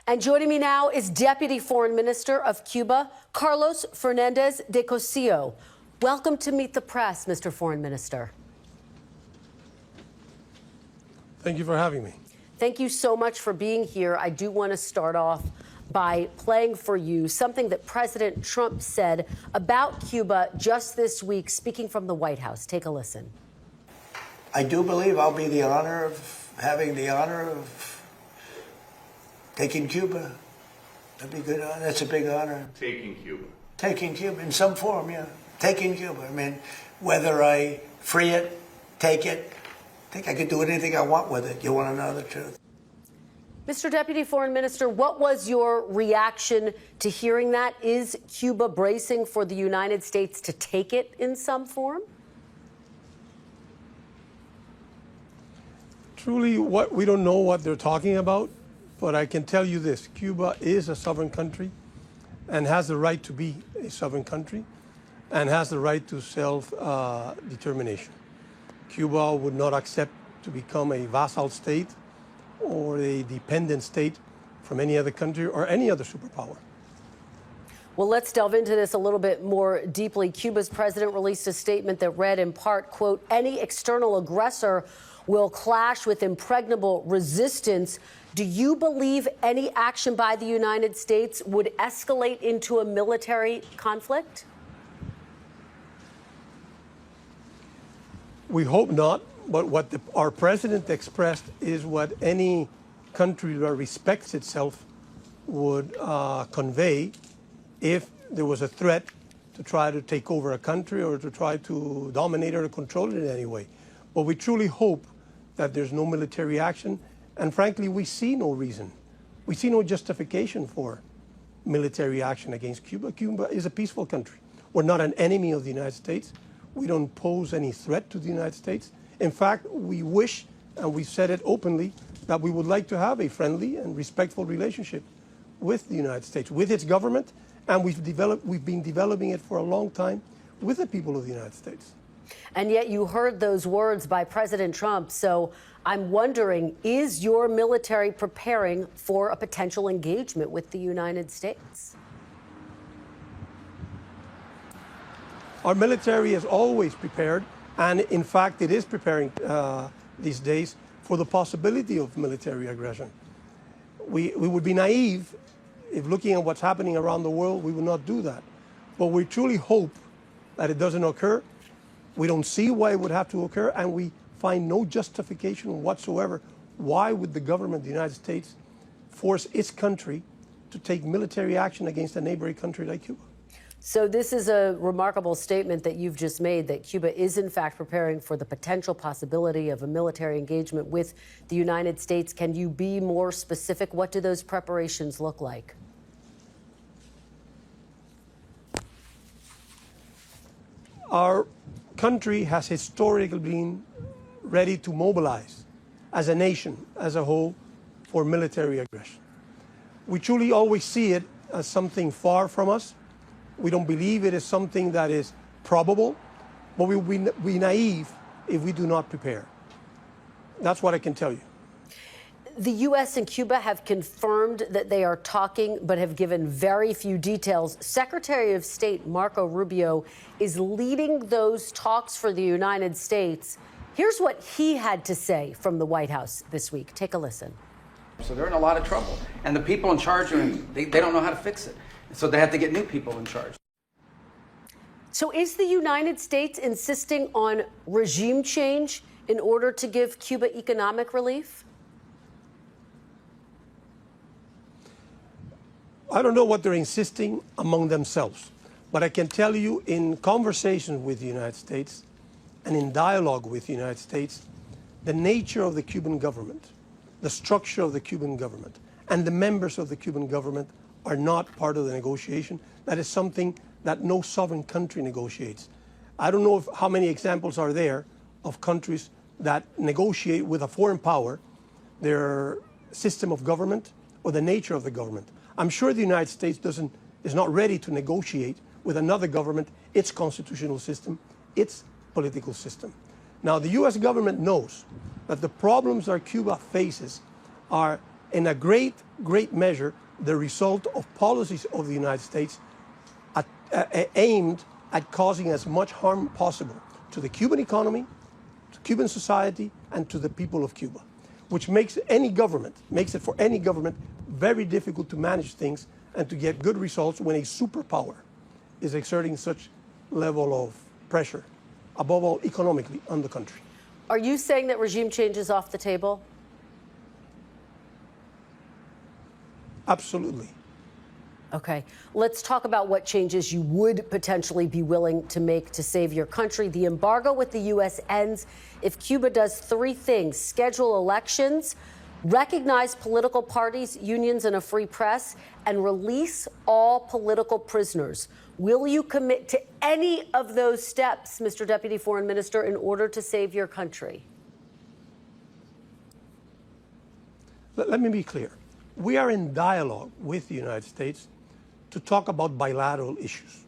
And joining me now is Deputy Foreign Minister of Cuba, Carlos Fernandez de Cosio. Welcome to Meet the Press, Mr. Foreign Minister. Thank you for having me. Thank you so much for being here. I do want to start off by playing for you something that President Trump said about Cuba just this week, speaking from the White House. Take a listen. I do believe I'll be having the honor of taking Cuba. That'd be good. That's a big honor. Taking Cuba. Taking Cuba in some form, yeah. Taking Cuba. I mean, whether I free it, take it, I think I could do anything I want with it. You want to know the truth? Mr. Deputy Foreign Minister, what was your reaction to hearing that? Is Cuba bracing for the United States to take it in some form? Truly, we don't know what they're talking about, but I can tell you this. Cuba is a sovereign country and has the right to be a sovereign country and has the right to self-determination. Cuba would not accept to become a vassal state or a dependent state from any other country or any other superpower. Well, let's delve into this a little bit more deeply. Cuba's president released a statement that read in part, quote, "Any external aggressor will clash with impregnable resistance." Do you believe any action by the United States would escalate into a military conflict? We hope not, but what our president expressed is what any country that respects itself would convey if there was a threat to try to take over a country or to try to dominate or control it in any way. But we truly hope that there's no military action, and frankly, we see no reason. We see no justification for military action against Cuba. Cuba is a peaceful country. We're not an enemy of the United States. We don't pose any threat to the United States. In fact, we wish, and we've said it openly, that we would like to have a friendly and respectful relationship with the United States, with its government, and we've been developing it for a long time with the people of the United States. And yet you heard those words by President Trump. So I'm wondering, is your military preparing for a potential engagement with the United States? Our military is always prepared, and in fact, it is preparing these days for the possibility of military aggression. We would be naive if, looking at what's happening around the world, we would not do that. But we truly hope that it doesn't occur. We don't see why it would have to occur, and we find no justification whatsoever. Why would the government of the United States force its country to take military action against a neighboring country like Cuba? So this is a remarkable statement that you've just made, that Cuba is in fact preparing for the potential possibility of a military engagement with the United States. Can you be more specific? What do those preparations look like? Our country has historically been ready to mobilize as a nation, as a whole, for military aggression. We truly always see it as something far from us. We don't believe it is something that is probable, but we will be naive if we do not prepare. That's what I can tell you. The U.S. and Cuba have confirmed that they are talking, but have given very few details. Secretary of State Marco Rubio is leading those talks for the United States. Here's what he had to say from the White House this week. Take a listen. So they're in a lot of trouble, and the people in charge they don't know how to fix it. So they have to get new people in charge. So is the United States insisting on regime change in order to give Cuba economic relief? I don't know what they're insisting among themselves, but I can tell you, in conversations with the United States and in dialogue with the United States, the nature of the Cuban government, the structure of the Cuban government, and the members of the Cuban government are not part of the negotiation. That is something that no sovereign country negotiates. I don't know how many examples are there of countries that negotiate with a foreign power their system of government or the nature of the government. I'm sure the United States is not ready to negotiate with another government its constitutional system, its political system. Now, the U.S. government knows that the problems that Cuba faces are in a great measure, the result of policies of the United States aimed at causing as much harm possible to the Cuban economy, to Cuban society, and to the people of Cuba, which makes it for any government very difficult to manage things and to get good results when a superpower is exerting such level of pressure, above all economically, on the country. Are you saying that regime change is off the table? Absolutely. Okay, let's talk about what changes you would potentially be willing to make to save your country. The embargo with the U.S. ends if Cuba does three things: schedule elections, recognize political parties, unions, and a free press, and release all political prisoners. Will you commit to any of those steps, Mr. Deputy Foreign Minister, in order to save your country? Let me be clear. We are in dialogue with the United States to talk about bilateral issues.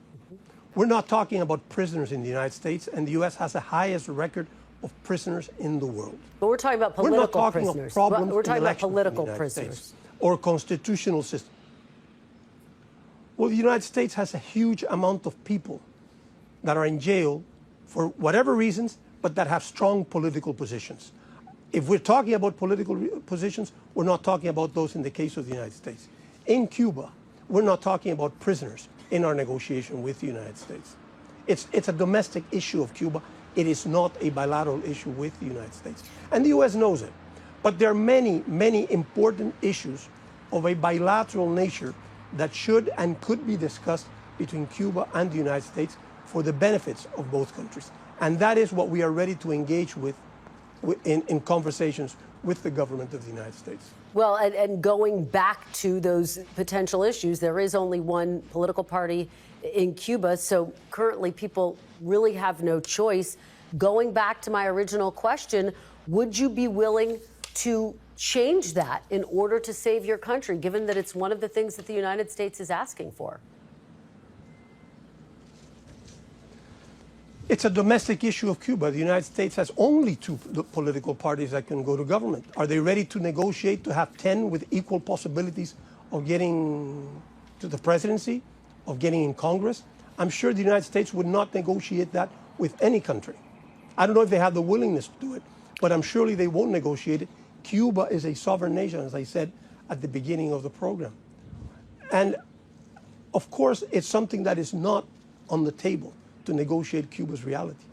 We're not talking about prisoners in the United States, and the U.S. has the highest record of prisoners in the world. But we're talking about We're not political talking prisoners. of problems We're in talking about elections in the political United prisoners. States or constitutional system. Well, the United States has a huge amount of people that are in jail for whatever reasons, but that have strong political positions. If we're talking about political positions, we're not talking about those in the case of the United States. In Cuba, we're not talking about prisoners in our negotiation with the United States. It's a domestic issue of Cuba. It is not a bilateral issue with the United States. And the U.S. knows it. But there are many, many important issues of a bilateral nature that should and could be discussed between Cuba and the United States for the benefits of both countries. And that is what we are ready to engage with in conversations with the government of the United States. Well, and going back to those potential issues, there is only one political party in Cuba, so currently people really have no choice. Going back to my original question, would you be willing to change that in order to save your country, given that it's one of the things that the United States is asking for? It's a domestic issue of Cuba. The United States has only two political parties that can go to government. Are they ready to negotiate to have 10 with equal possibilities of getting to the presidency, of getting in Congress? I'm sure the United States would not negotiate that with any country. I don't know if they have the willingness to do it, but I'm surely they won't negotiate it. Cuba is a sovereign nation, as I said at the beginning of the program. And of course, it's something that is not on the table to negotiate Cuba's reality.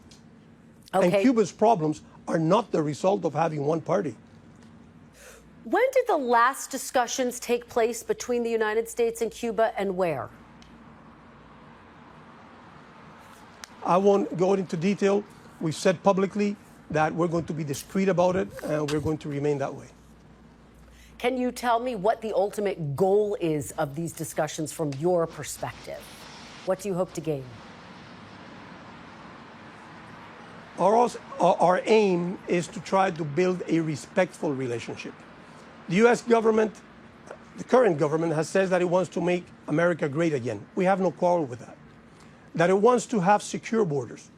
Okay. And Cuba's problems are not the result of having one party. When did the last discussions take place between the United States and Cuba, and where? I won't go into detail. We've said publicly that we're going to be discreet about it, and we're going to remain that way. Can you tell me what the ultimate goal is of these discussions from your perspective? What do you hope to gain? Our aim is to try to build a respectful relationship. The U.S. government, the current government, has said that it wants to make America great again. We have no quarrel with that. That it wants to have secure borders.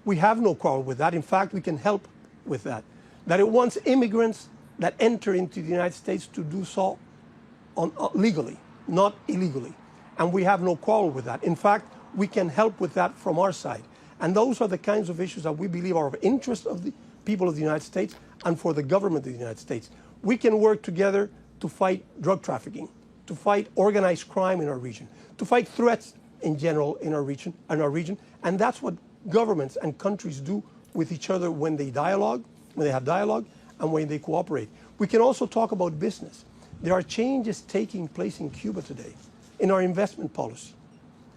We have no quarrel with that. In fact, we can help with that. That it wants immigrants that enter into the United States to do so legally, not illegally. And we have no quarrel with that. In fact, we can help with that from our side. And those are the kinds of issues that we believe are of interest of the people of the United States and for the government of the United States. We can work together to fight drug trafficking, to fight organized crime in our region, to fight threats in general in our region. And that's what governments and countries do with each other when they dialogue, when they have dialogue, and when they cooperate. We can also talk about business. There are changes taking place in Cuba today, in our investment policy,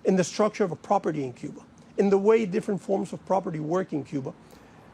in the structure of a property in Cuba, in the way different forms of property work in Cuba,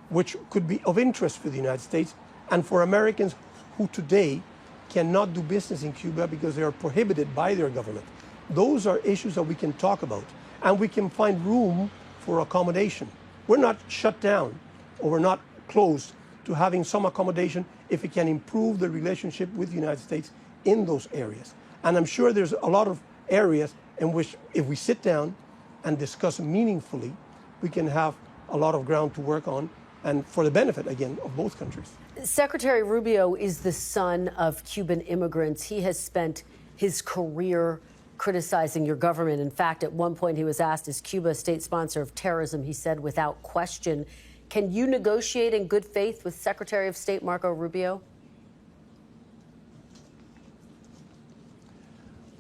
which could be of interest for the United States and for Americans who today cannot do business in Cuba because they are prohibited by their government. Those are issues that we can talk about, and we can find room for accommodation. We're not shut down, or we're not closed to having some accommodation if it can improve the relationship with the United States in those areas. And I'm sure there's a lot of areas in which, if we sit down and discuss meaningfully, we can have a lot of ground to work on, and for the benefit, again, of both countries. Secretary Rubio is the son of Cuban immigrants. He has spent his career criticizing your government. In fact, at one point he was asked, is Cuba a state sponsor of terrorism? He said, without question. Can you negotiate in good faith with Secretary of State Marco Rubio?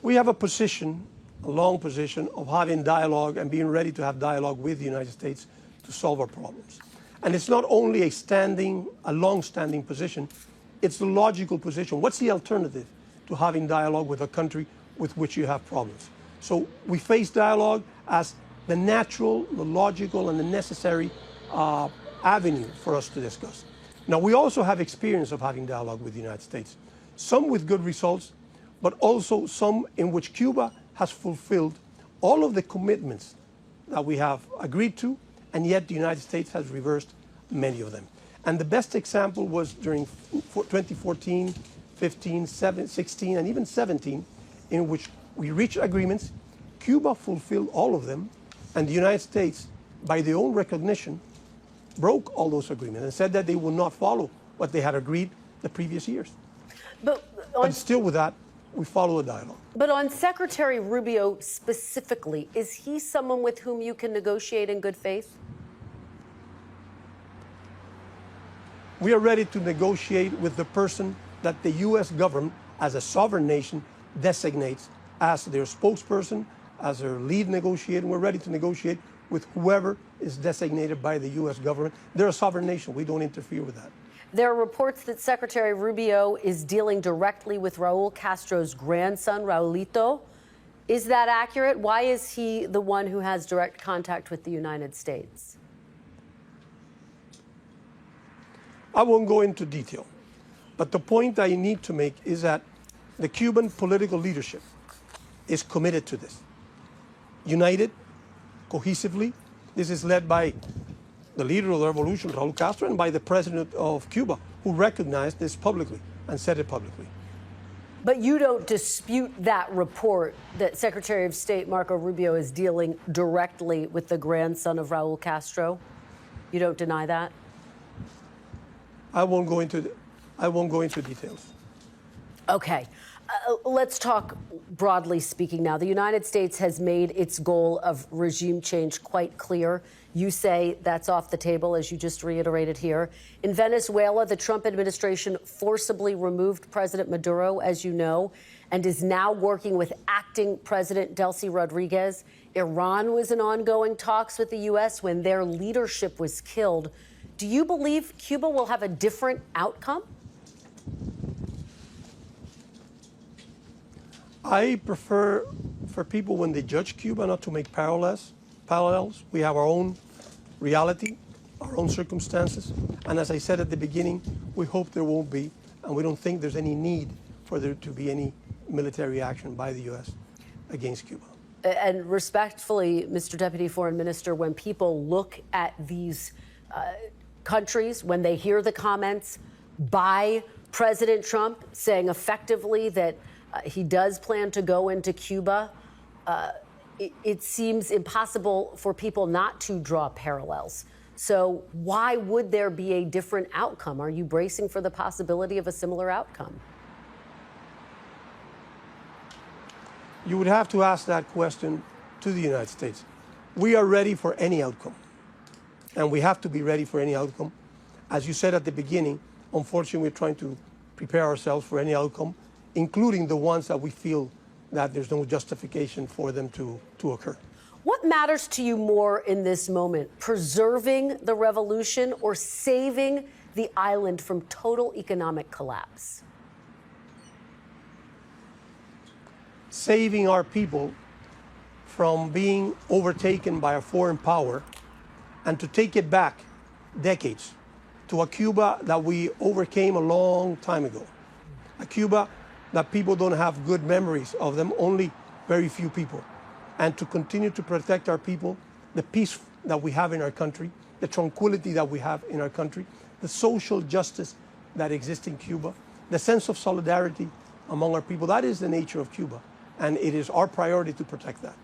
We have a position, a long position, of having dialogue and being ready to have dialogue with the United States to solve our problems. And it's not only a long-standing position, it's the logical position. What's the alternative to having dialogue with a country with which you have problems? So we face dialogue as the natural, the logical, and the necessary avenue for us to discuss. Now, we also have experience of having dialogue with the United States, some with good results, but also some in which Cuba has fulfilled all of the commitments that we have agreed to, and yet the United States has reversed many of them. And the best example was during 2014, 15, 16, and even 17, in which we reached agreements. Cuba fulfilled all of them, and the United States, by their own recognition, broke all those agreements and said that they will not follow what they had agreed the previous years. But still with that, we follow a dialogue. But on Secretary Rubio specifically, is he someone with whom you can negotiate in good faith? We are ready to negotiate with the person that the U.S. government, as a sovereign nation, designates as their spokesperson, as their lead negotiator. We're ready to negotiate with whoever is designated by the U.S. government. They're a sovereign nation. We don't interfere with that. There are reports that Secretary Rubio is dealing directly with Raul Castro's grandson, Raulito. Is that accurate? Why is he the one who has direct contact with the United States? I won't go into detail, but the point I need to make is that the Cuban political leadership is committed to this. United, cohesively. This is led by the leader of the revolution, Raul Castro, and by the president of Cuba, who recognized this publicly and said it publicly. But you don't dispute that report that Secretary of State Marco Rubio is dealing directly with the grandson of Raul Castro? You don't deny that? I won't go into details. Okay. Let's talk broadly speaking now. The United States has made its goal of regime change quite clear. You say that's off the table, as you just reiterated here. In Venezuela, the Trump administration forcibly removed President Maduro, as you know, and is now working with acting President Delcy Rodriguez. Iran was in ongoing talks with the U.S. when their leadership was killed. Do you believe Cuba will have a different outcome? I prefer for people, when they judge Cuba, not to make parallels. We have our own reality, our own circumstances. And as I said at the beginning, we hope there won't be, and we don't think there's any need for there to be any military action by the U.S. against Cuba. And respectfully, Mr. Deputy Foreign Minister, when people look at these countries, when they hear the comments by President Trump saying effectively that he does plan to go into Cuba, it seems impossible for people not to draw parallels. So why would there be a different outcome? Are you bracing for the possibility of a similar outcome? You would have to ask that question to the United States. We are ready for any outcome, and we have to be ready for any outcome. As you said at the beginning, unfortunately, we're trying to prepare ourselves for any outcome, including the ones that we feel that there's no justification for them to occur. What matters to you more in this moment, preserving the revolution or saving the island from total economic collapse? Saving our people from being overtaken by a foreign power and to take it back decades to a Cuba that we overcame a long time ago. A Cuba that people don't have good memories of them, only very few people. And to continue to protect our people, the peace that we have in our country, the tranquility that we have in our country, the social justice that exists in Cuba, the sense of solidarity among our people. That is the nature of Cuba, and it is our priority to protect that.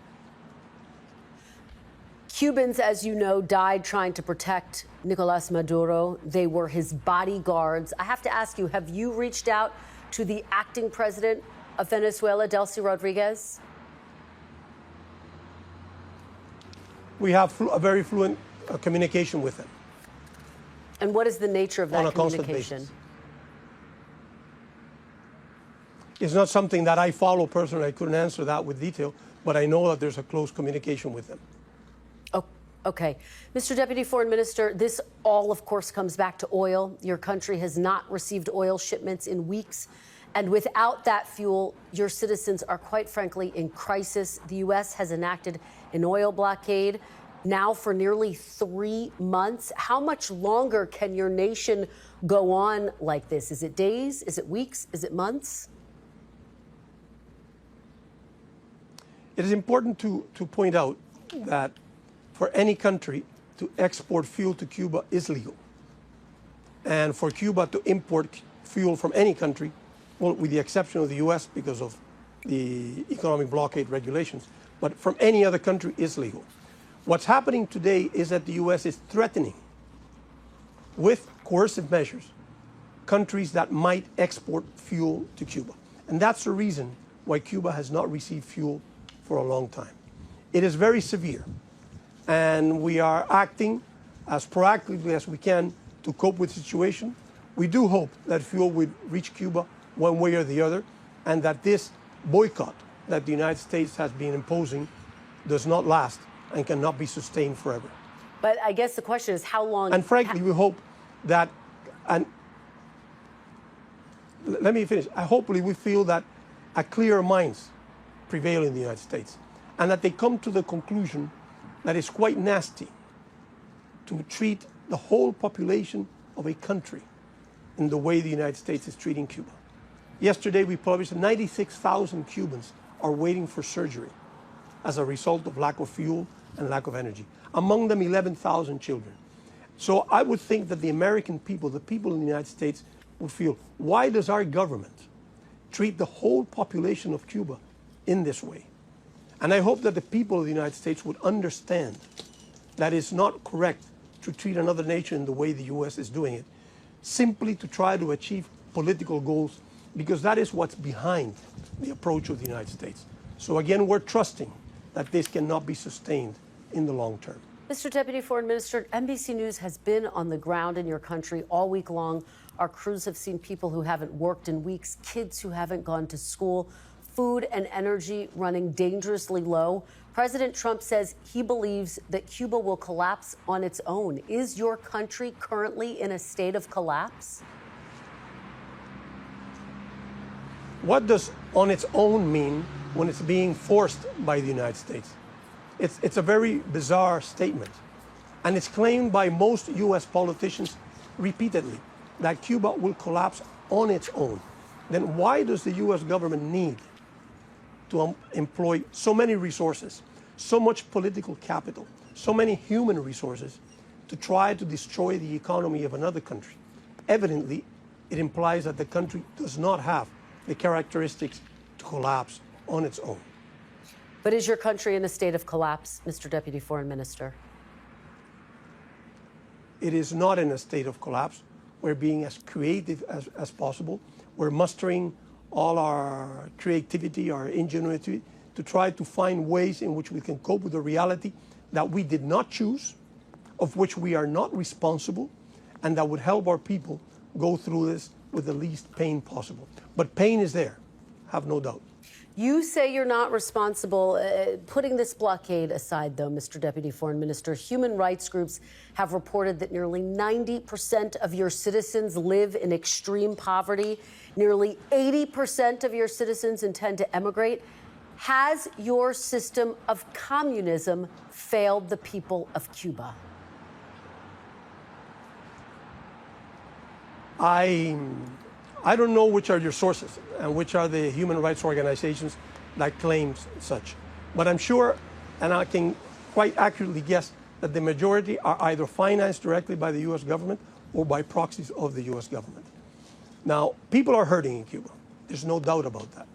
Cubans, as you know, died trying to protect Nicolas Maduro. They were his bodyguards. I have to ask you, have you reached out to the acting president of Venezuela, Delcy Rodriguez? We have a very fluent communication with them. And what is the nature of On that a constant communication? basis. It's not something that I follow personally. I couldn't answer that with detail, but I know that there's a close communication with them. Oh, okay. Mr. Deputy Foreign Minister, this all, of course, comes back to oil. Your country has not received oil shipments in weeks. And without that fuel, your citizens are quite frankly in crisis. The U.S. has enacted an oil blockade now for nearly 3 months. How much longer can your nation go on like this? Is it days? Is it weeks? Is it months? It is important to point out that for any country to export fuel to Cuba is legal. And for Cuba to import fuel from any country, well, with the exception of the U.S. because of the economic blockade regulations, but from any other country is legal. What's happening today is that the U.S. is threatening with coercive measures countries that might export fuel to Cuba. And that's the reason why Cuba has not received fuel for a long time. It is very severe, and we are acting as proactively as we can to cope with the situation. We do hope that fuel will reach Cuba one way or the other, and that this boycott that the United States has been imposing does not last and cannot be sustained forever. But I guess the question is how long... And frankly, we hope that, and let me finish, hopefully we feel that a clearer minds prevail in the United States, and that they come to the conclusion that it's quite nasty to treat the whole population of a country in the way the United States is treating Cuba. Yesterday we published that 96,000 Cubans are waiting for surgery as a result of lack of fuel and lack of energy. Among them 11,000 children. So I would think that the American people, the people in the United States, would feel, why does our government treat the whole population of Cuba in this way? And I hope that the people of the United States would understand that it's not correct to treat another nation in the way the U.S. is doing it, simply to try to achieve political goals, because that is what's behind the approach of the United States. So again, we're trusting that this cannot be sustained in the long term. Mr. Deputy Foreign Minister, NBC News has been on the ground in your country all week long. Our crews have seen people who haven't worked in weeks, kids who haven't gone to school, food and energy running dangerously low. President Trump says he believes that Cuba will collapse on its own. Is your country currently in a state of collapse? What does on its own mean when it's being forced by the United States? It's a very bizarre statement. And it's claimed by most U.S. politicians repeatedly that Cuba will collapse on its own. Then why does the U.S. government need to employ so many resources, so much political capital, so many human resources to try to destroy the economy of another country? Evidently, it implies that the country does not have the characteristics to collapse on its own. But is your country in a state of collapse, Mr. Deputy Foreign Minister? It is not in a state of collapse. We're being as creative as possible. We're mustering all our creativity, our ingenuity, to try to find ways in which we can cope with the reality that we did not choose, of which we are not responsible, and that would help our people go through this with the least pain possible. But pain is there, have no doubt. You say you're not responsible. Putting this blockade aside, though, Mr. Deputy Foreign Minister, human rights groups have reported that nearly 90% of your citizens live in extreme poverty. Nearly 80% of your citizens intend to emigrate. Has your system of communism failed the people of Cuba? I don't know which are your sources and which are the human rights organizations that claim such. But I'm sure, and I can quite accurately guess, that the majority are either financed directly by the U.S. government or by proxies of the U.S. government. Now, people are hurting in Cuba. There's no doubt about that.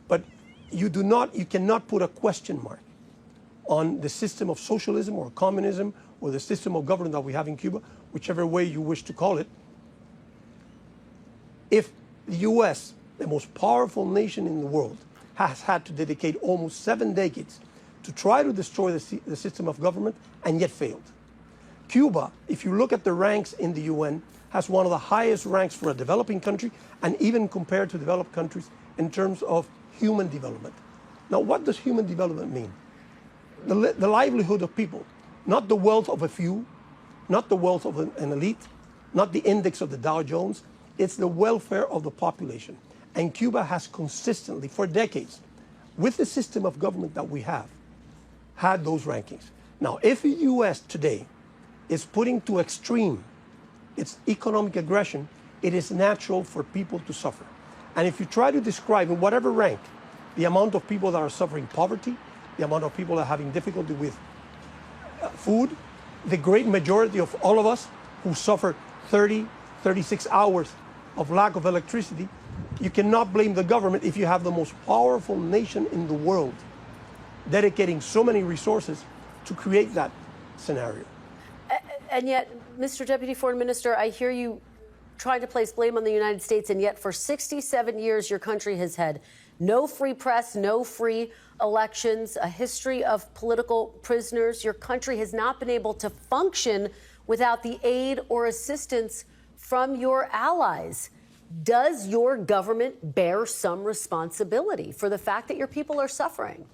But you cannot put a question mark on the system of socialism or communism or the system of government that we have in Cuba, whichever way you wish to call it. If the U.S., the most powerful nation in the world, has had to dedicate almost 7 decades to try to destroy the system of government and yet failed. Cuba, if you look at the ranks in the UN, has one of the highest ranks for a developing country and even compared to developed countries in terms of human development. Now, what does human development mean? The livelihood of people, not the wealth of a few, not the wealth of an elite, not the index of the Dow Jones, it's the welfare of the population. And Cuba has consistently, for decades, with the system of government that we have, had those rankings. Now, if the U.S. today is putting to extreme its economic aggression, it is natural for people to suffer. And if you try to describe in whatever rank the amount of people that are suffering poverty, the amount of people that are having difficulty with food, the great majority of all of us who suffer 30, 36 hours of lack of electricity, you cannot blame the government if you have the most powerful nation in the world dedicating so many resources to create that scenario. And yet, Mr. Deputy Foreign Minister, I hear you trying to place blame on the United States, and yet for 67 years your country has had no free press, no free elections, a history of political prisoners. Your country has not been able to function without the aid or assistance from your allies. Does your government bear some responsibility for the fact that your people are suffering?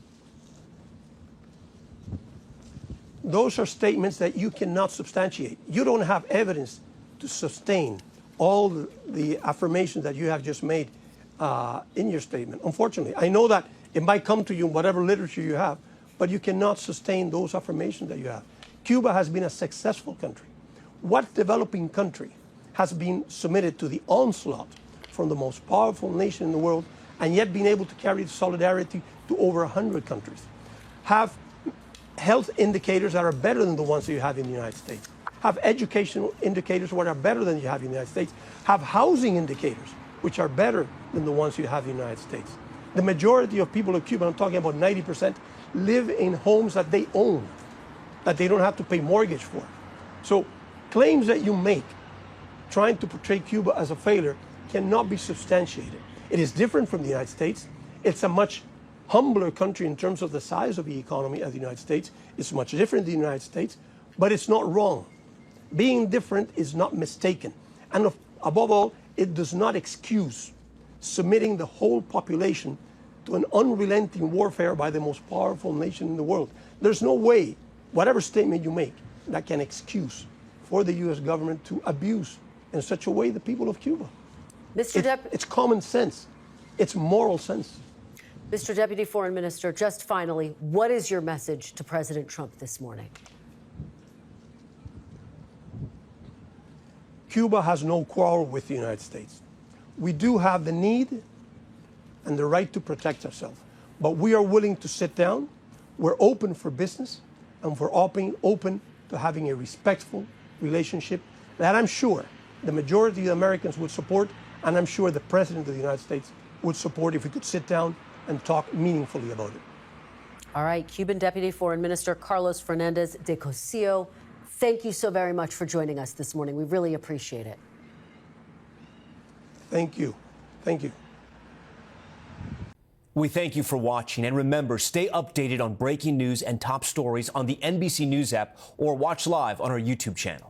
Those are statements that you cannot substantiate. You don't have evidence to sustain all the affirmations that you have just made in your statement. Unfortunately, I know that it might come to you in whatever literature you have, but you cannot sustain those affirmations that you have. Cuba has been a successful country. What developing country has been submitted to the onslaught from the most powerful nation in the world and yet been able to carry solidarity to over 100 countries? Have health indicators that are better than the ones that you have in the United States? Have educational indicators that are better than you have in the United States? Have housing indicators which are better than the ones you have in the United States? The majority of people in Cuba, I'm talking about 90%, live in homes that they own, that they don't have to pay mortgage for. So claims that you make trying to portray Cuba as a failure cannot be substantiated. It is different from the United States. It's a much humbler country in terms of the size of the economy as the United States. It's much different than the United States, but it's not wrong. Being different is not mistaken. And above all, it does not excuse submitting the whole population to an unrelenting warfare by the most powerful nation in the world. There's no way, whatever statement you make, that can excuse for the U.S. government to abuse in such a way the people of Cuba. It's common sense. It's moral sense. Mr. Deputy Foreign Minister, just finally, what is your message to President Trump this morning? Cuba has no quarrel with the United States. We do have the need and the right to protect ourselves, but we are willing to sit down. We're open for business, and we're open to having a respectful relationship that I'm sure the majority of Americans would support, and I'm sure the President of the United States would support if we could sit down and talk meaningfully about it. All right, Cuban Deputy Foreign Minister Carlos Fernandez de Cosio, thank you so very much for joining us this morning. We really appreciate it. Thank you. Thank you. We thank you for watching, and remember, stay updated on breaking news and top stories on the NBC News app or watch live on our YouTube channel.